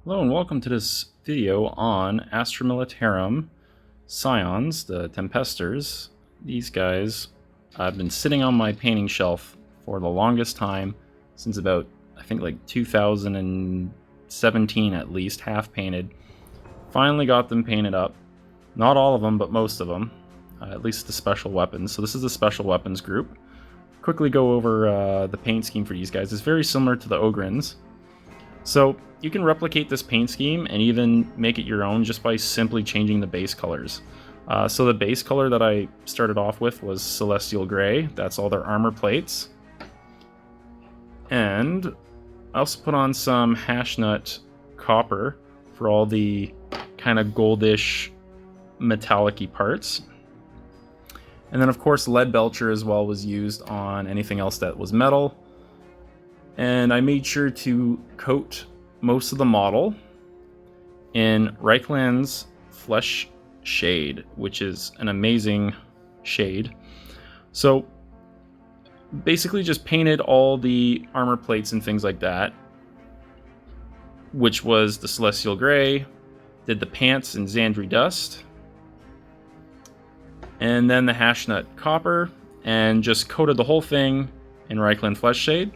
Hello and welcome to this video on Astra Militarum Scions, the Tempesters. These guys have been sitting on my painting shelf for the longest time, since about, I think, like 2017 at least, half painted. Finally got them painted up. Not all of them, but most of them, at least the special weapons. So this is the special weapons group. Quickly go over the paint scheme for these guys. It's very similar to the Ogryns. So you can replicate this paint scheme and even make it your own just by simply changing the base colors. So the base color that I started off with was Celestial Gray. That's all their armor plates. And I also put on some Hashnut Copper for all the kind of goldish metallic-y parts. And then of course Lead Belcher as well was used on anything else that was metal. And I made sure to coat most of the model in Reichland's Flesh Shade, which is an amazing shade. So basically just painted all the armor plates and things like that, which was the Celestial Gray, did the pants in Xandri Dust, and then the Hashnut Copper, and just coated the whole thing in Reichland Flesh Shade.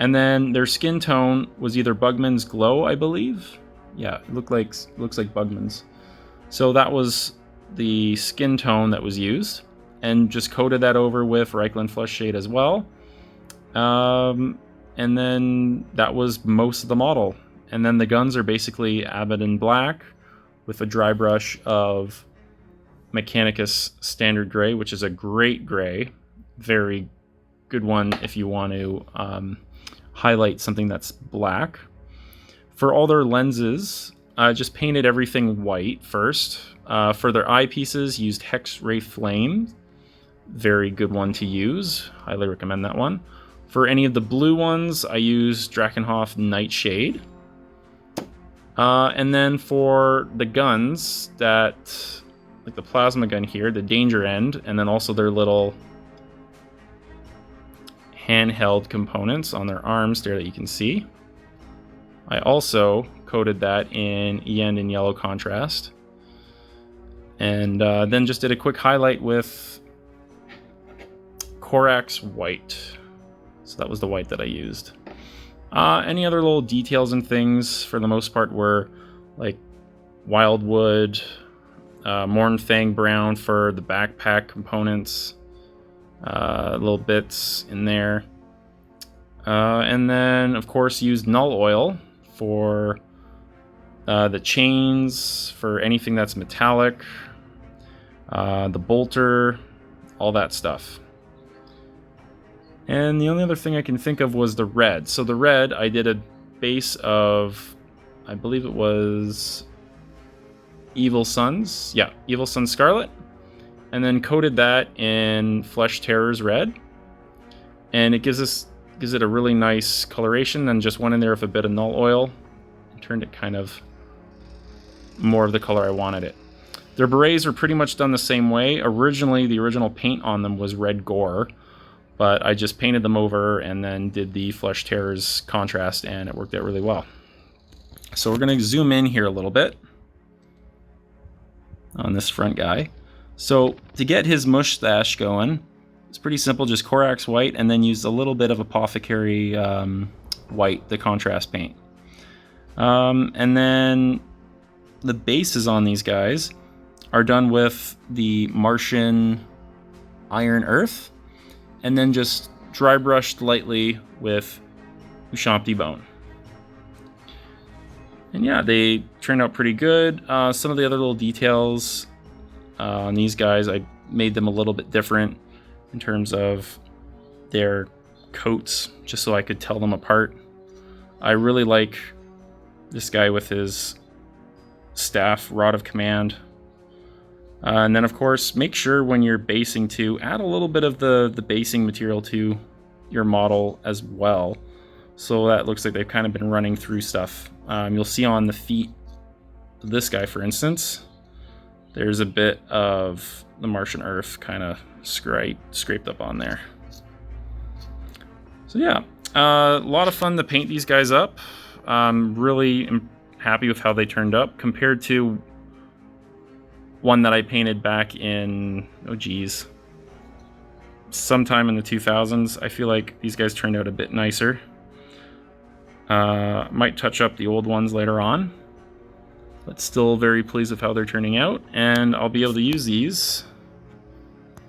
And then their skin tone was either Bugman's Glow, I believe. Yeah, it looks like Bugman's. So that was the skin tone that was used, and just coated that over with Reichland Flesh Shade as well. And then that was most of the model. And then the guns are basically Abaddon Black with a dry brush of Mechanicus Standard Gray, which is a great gray. Very good one if you want to highlight something that's black. For all their lenses, I just painted everything white first. For their eyepieces, used Hex Ray Flame. Very good one to use. Highly recommend that one. For any of the blue ones, I used Drakenhof Nightshade. And then for the guns, that, like the plasma gun here, the Danger End, and then also their little handheld components on their arms there that you can see. I also coated that in End and yellow contrast. And then just did a quick highlight with Corax White. So that was the white that I used. Any other little details and things, for the most part, were like Wildwood, Mornfang Brown for the backpack components. Little bits in there. And then, of course, used Null Oil for the chains, for anything that's metallic, the bolter, all that stuff. And the only other thing I can think of was the red. So the red, I did a base of, I believe it was Evil Sun's. Yeah, Evil Sun Scarlet. And then coated that in Flesh Terror's red, and it gives it a really nice coloration. Then just went in there with a bit of Null Oil and turned it kind of more of the color I wanted it. Their berets are pretty much done the same way. Originally, the original paint on them was red gore, but I just painted them over and then did the Flesh Terror's contrast, and it worked out really well. So we're going to zoom in here a little bit on this front guy. So to get his mustache going, it's pretty simple, just Corax White, and then use a little bit of Apothecary White, the contrast paint. And then the bases on these guys are done with the Martian Iron Earth, and then just dry brushed lightly with Ushabti Bone. And yeah, they turned out pretty good. Some of the other little details on these guys, I made them a little bit different in terms of their coats, just so I could tell them apart. I really like this guy with his staff, Rod of Command. And then, of course, make sure when you're basing to add a little bit of the basing material to your model as well. So that looks like they've kind of been running through stuff. You'll see on the feet of this guy, for instance, there's a bit of the Martian Earth kind of scraped up on there. So yeah, a lot of fun to paint these guys up. Really happy with how they turned up compared to one that I painted back in, oh geez, sometime in the 2000s. I feel like these guys turned out a bit nicer. Might touch up the old ones later on, but still very pleased with how they're turning out, and I'll be able to use these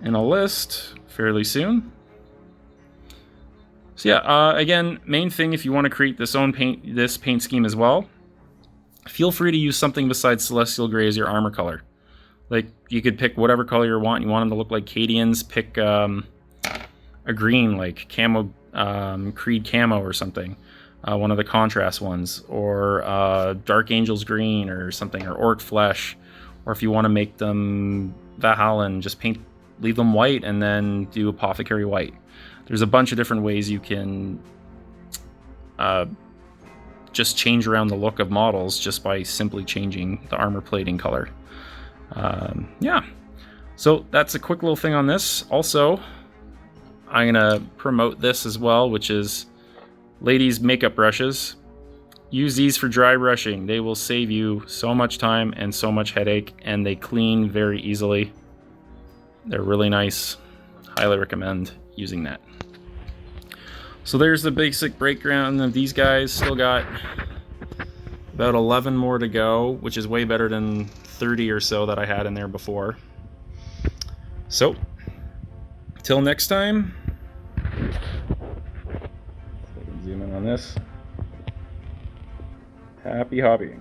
in a list fairly soon. So yeah, again, main thing, if you want to create this paint scheme as well, feel free to use something besides Celestial Gray as your armor color. Like, you could pick whatever color you want. You want them to look like Cadians, pick a green, like camo, Creed camo or something. One of the contrast ones, or Dark Angel's green or something, or Orc Flesh. Or if you want to make them Valhallan, just leave them white and then do Apothecary white. There's a bunch of different ways you can just change around the look of models just by simply changing the armor plating color. Yeah, so that's a quick little thing on this. Also, I'm gonna promote this as well, which is ladies' makeup brushes. Use these for dry brushing. They will save you so much time and so much headache, and they clean very easily. They're really nice. Highly recommend using that. So there's the basic breakdown of these guys. Still got about 11 more to go, which is way better than 30 or so that I had in there before. So, till next time. Zoom in on this. Happy hobbying.